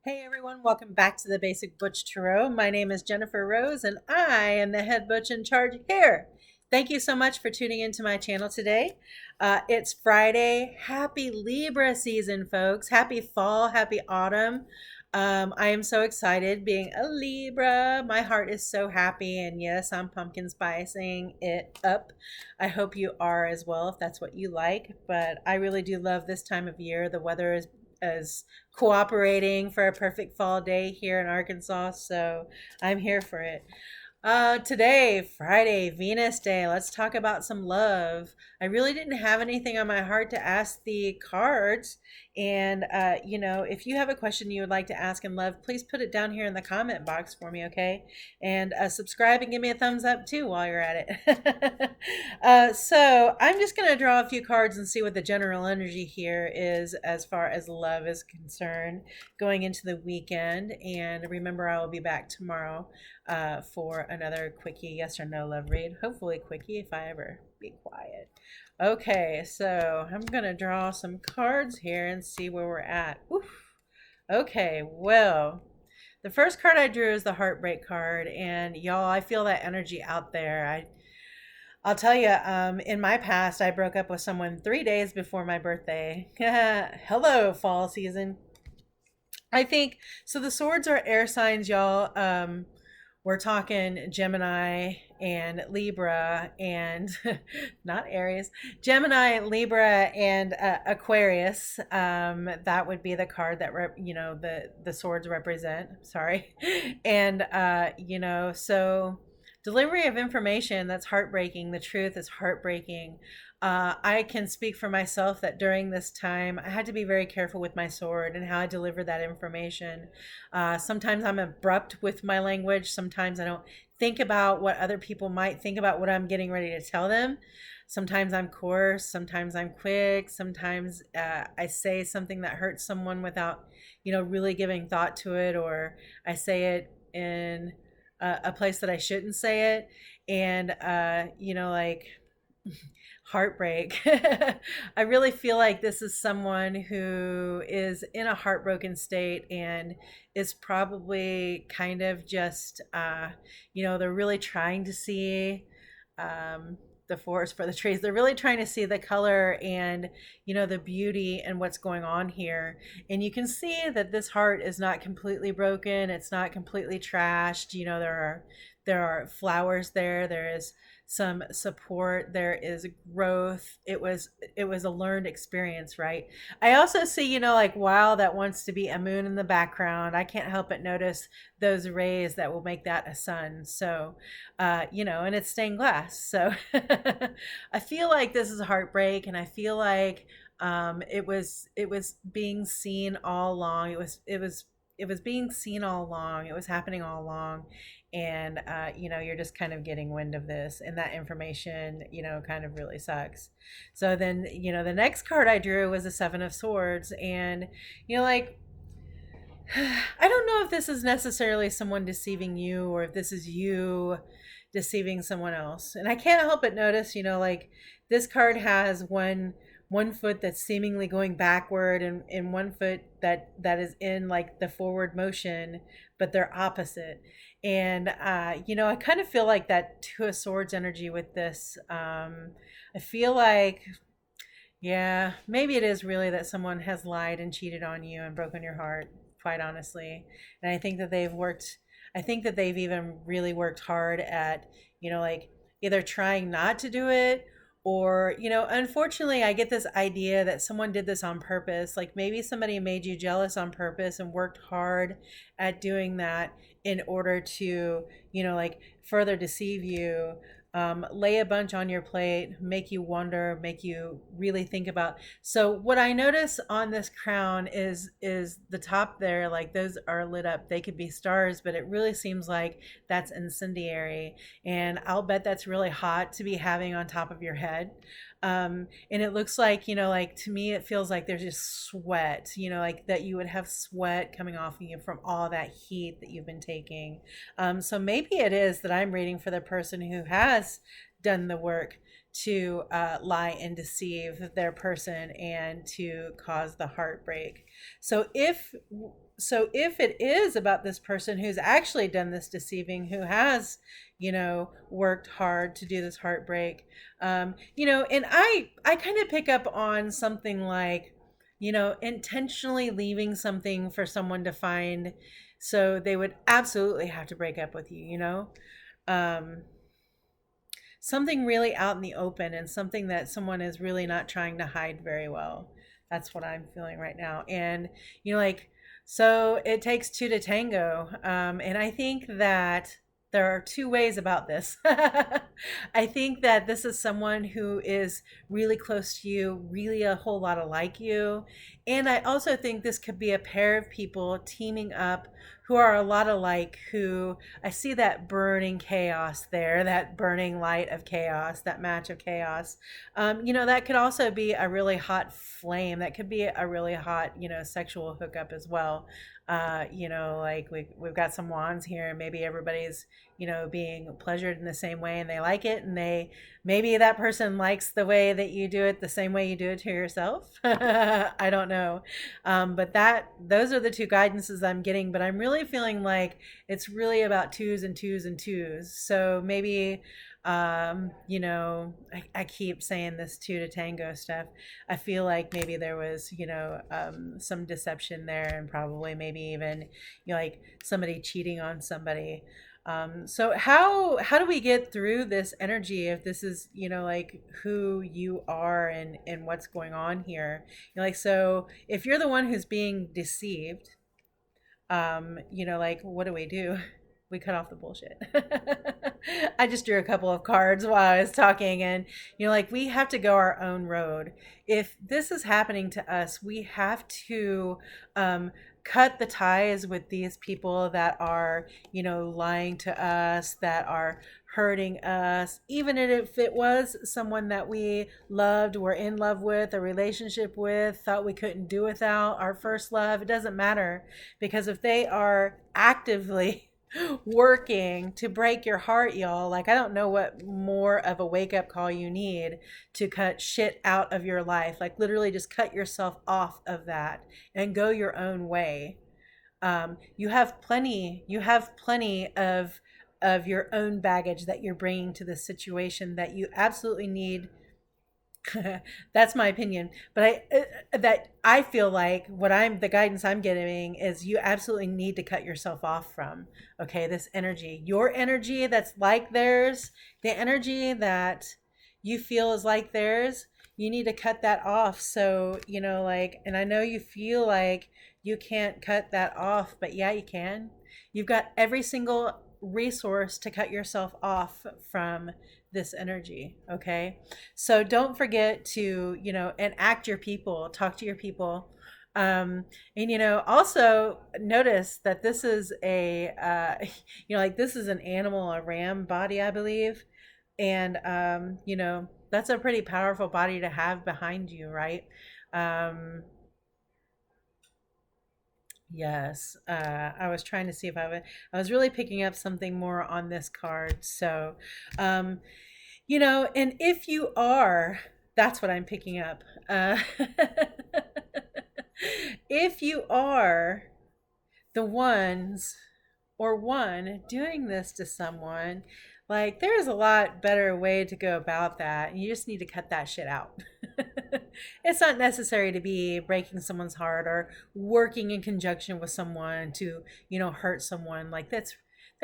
Hey everyone, welcome back to the Basic Butch Tarot. My name is Jennifer Rose and I am the head butch in charge here. Thank you so much for tuning into my channel today. It's Friday. Happy Libra season, folks. Happy fall, happy autumn. I am so excited being a Libra. My heart is so happy, and yes, I'm pumpkin spicing it up. I hope you are as well if that's what you like, but I really do love this time of year. The weather is cooperating for a perfect fall day here in Arkansas, so I'm here for it. Today, Friday, Venus Day. Let's talk about some love. I really didn't have anything on my heart to ask the cards. And, if you have a question you would like to ask in love, please put it down here in the comment box for me, okay? And subscribe and give me a thumbs up too while you're at it. So I'm just going to draw a few cards and see what the general energy here is as far as love is concerned going into the weekend. And remember, I will be back tomorrow for another quickie yes or no love read. Hopefully quickie if I ever be quiet. Okay, so I'm gonna draw some cards here and see where we're at. Oof. Okay, well, the first card I drew is the heartbreak card, and y'all, I feel that energy out there. I'll tell you, in my past, I broke up with someone 3 days before my birthday. Hello, fall season. I think so. The swords are air signs, y'all. We're talking Gemini and Libra and not Aries, Gemini, Libra, and Aquarius. That would be the card that the swords represent. Sorry, and so delivery of information that's heartbreaking. The truth is heartbreaking. I can speak for myself that during this time, I had to be very careful with my sword and how I deliver that information. Sometimes I'm abrupt with my language. Sometimes I don't think about what other people might think about what I'm getting ready to tell them. Sometimes I'm coarse. Sometimes I'm quick. Sometimes I say something that hurts someone without, really giving thought to it, or I say it in a place that I shouldn't say it. And, like heartbreak. I really feel like this is someone who is in a heartbroken state and is probably kind of just, they're really trying to see the forest for the trees. They're really trying to see the color and, the beauty and what's going on here. And you can see that this heart is not completely broken. It's not completely trashed. There are flowers there. There is some support, there is growth. It was a learned experience, right? I also see, like while that wants to be a moon in the background, I can't help but notice those rays that will make that a sun. So and it's stained glass, so I feel like this is a heartbreak, and I feel like it was being seen all along. It was being seen all along. It was happening all along. And, you're just kind of getting wind of this, and that information, kind of really sucks. So then, the next card I drew was a Seven of Swords. And, like, I don't know if this is necessarily someone deceiving you or if this is you deceiving someone else. And I can't help but notice, like this card has one foot that's seemingly going backward, and one foot that is in like the forward motion, but they're opposite. And I kind of feel like that Two of Swords energy with this. I feel like, yeah, maybe it is really that someone has lied and cheated on you and broken your heart, quite honestly. And I think that they've even really worked hard at, like either trying not to do it, or, unfortunately, I get this idea that someone did this on purpose. Like maybe somebody made you jealous on purpose and worked hard at doing that in order to, like further deceive you, lay a bunch on your plate, make you wonder, make you really think about. So what I notice on this crown is the top there, like those are lit up. They could be stars, but it really seems like that's incendiary. And I'll bet that's really hot to be having on top of your head. And it looks like, like to me, it feels like there's just sweat, like that you would have sweat coming off of you from all that heat that you've been taking. So maybe it is that I'm reading for the person who has done the work to lie and deceive their person and to cause the heartbreak. So if so if it is about this person who's actually done this deceiving, who has, worked hard to do this heartbreak, and I kind of pick up on something like, intentionally leaving something for someone to find, so they would absolutely have to break up with you, um, something really out in the open and something that someone is really not trying to hide very well. That's what I'm feeling right now. And, like, so it takes two to tango. And I think that there are two ways about this. I think that this is someone who is really close to you, really a whole lot like you. And I also think this could be a pair of people teaming up who are a lot alike, who I see that burning chaos there, that burning light of chaos, that match of chaos. That could also be a really hot flame. That could be a really hot, sexual hookup as well. Like we've got some wands here, and maybe everybody's, being pleasured in the same way and they like it. And maybe that person likes the way that you do it the same way you do it to yourself. I don't know. But those are the two guidances I'm getting, but I'm really feeling like it's really about twos and twos and twos. So maybe, I keep saying this two to tango stuff. I feel like maybe there was, some deception there, and probably maybe even, like somebody cheating on somebody. So how do we get through this energy if this is, like who you are and what's going on here? Like, so if you're the one who's being deceived, like, what do? We cut off the bullshit. I just drew a couple of cards while I was talking, and, like, we have to go our own road. If this is happening to us, we have to cut the ties with these people that are, lying to us, that are hurting us, even if it was someone that we loved, were in love with, a relationship with, thought we couldn't do without, our first love. It doesn't matter, because if they are actively working to break your heart, y'all, like, I don't know what more of a wake up call you need to cut shit out of your life. Like, literally just cut yourself off of that and go your own way. You have plenty of your own baggage that you're bringing to this situation that you absolutely need. That's my opinion, but I feel like the guidance I'm getting is you absolutely need to cut yourself off from, okay, this energy, your energy that's like theirs, the energy that you feel is like theirs. You need to cut that off. So, like, and I know you feel like you can't cut that off, but yeah, you can. You've got every single resource to cut yourself off from this energy. Okay. So don't forget to, enact your people, talk to your people. And, also notice that this is like, this is an animal, a ram body, I believe. And, that's a pretty powerful body to have behind you, right? Um, Yes, I was trying to see if I was really picking up something more on this card. So, um, and if you are, that's what I'm picking up. If you are the ones or one doing this to someone, like, there's a lot better way to go about that. You just need to cut that shit out. It's not necessary to be breaking someone's heart or working in conjunction with someone to, hurt someone. Like, that's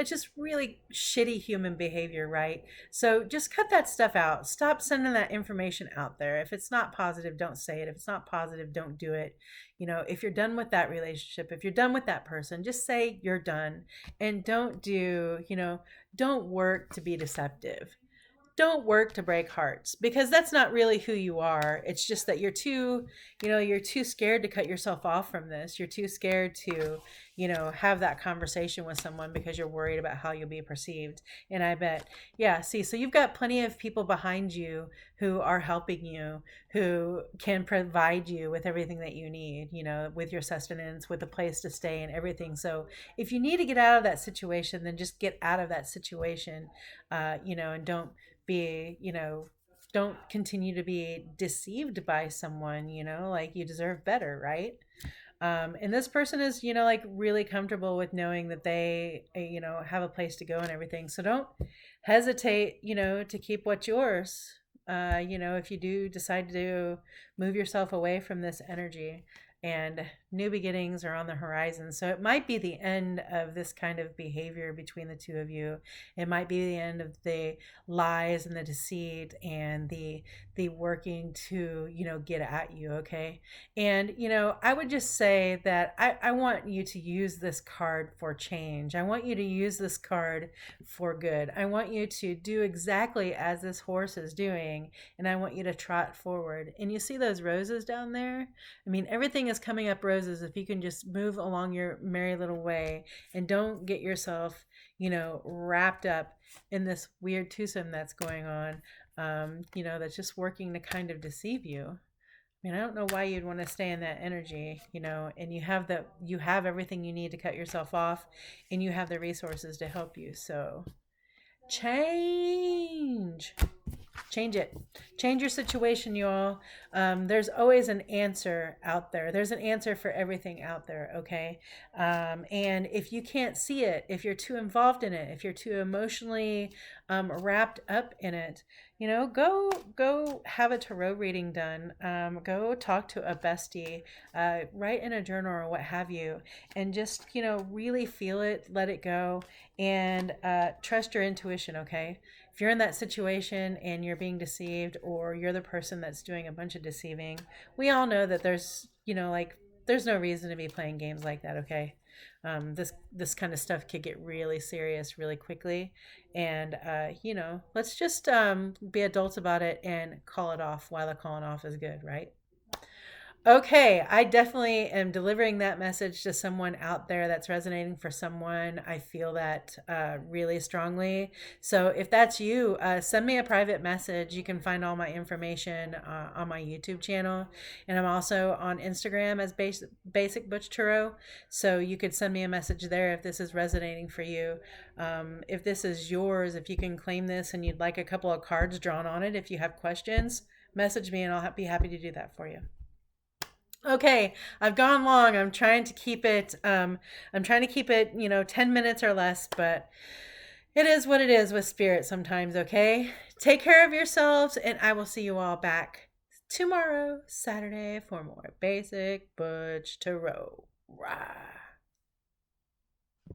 just really shitty human behavior, right? So just cut that stuff out. Stop sending that information out there. If it's not positive, don't say it. If it's not positive, don't do it. If you're done with that relationship, if you're done with that person, just say you're done, and don't work to be deceptive. Don't work to break hearts, because that's not really who you are. It's just that you're too scared to cut yourself off from this. You're too scared to, have that conversation with someone because you're worried about how you'll be perceived. And I bet, yeah, see, so you've got plenty of people behind you who are helping you, who can provide you with everything that you need, with your sustenance, with a place to stay and everything. So if you need to get out of that situation, then just get out of that situation, and don't be, don't continue to be deceived by someone, like, you deserve better, right? And this person is, like really comfortable with knowing that they, have a place to go and everything. So don't hesitate, to keep what's yours. If you do decide to move yourself away from this energy, and new beginnings are on the horizon. So it might be the end of this kind of behavior between the two of you. It might be the end of the lies and the deceit and the working to, get at you, okay? And, I would just say that I want you to use this card for change. I want you to use this card for good. I want you to do exactly as this horse is doing, and I want you to trot forward. And you see those roses down there? I mean, everything is coming up roses if you can just move along your merry little way and don't get yourself, wrapped up in this weird twosome that's going on, that's just working to kind of deceive you. I mean, I don't know why you'd want to stay in that energy, and you have everything you need to cut yourself off, and you have the resources to help you. So change it. Change your situation, y'all. There's always an answer out there. There's an answer for everything out there, okay? And if you can't see it, if you're too involved in it, if you're too emotionally wrapped up in it, go have a tarot reading done. Go talk to a bestie, write in a journal or what have you, and just, really feel it, let it go, and trust your intuition, okay? If you're in that situation and you're being deceived, or you're the person that's doing a bunch of deceiving, we all know that there's, there's no reason to be playing games like that, okay? This kind of stuff could get really serious really quickly. And, let's just be adults about it and call it off while the calling off is good, right? Okay, I definitely am delivering that message to someone out there that's resonating for someone. I feel that really strongly. So if that's you, send me a private message. You can find all my information on my YouTube channel. And I'm also on Instagram as Basic Butch Tarot. So you could send me a message there if this is resonating for you. If this is yours, if you can claim this and you'd like a couple of cards drawn on it, if you have questions, message me and I'll be happy to do that for you. Okay, I've gone long. I'm trying to keep it 10 minutes or less, but it is what it is with spirit sometimes, okay? Take care of yourselves, and I will see you all back tomorrow, Saturday, for more Basic Butch Tarot. Rah.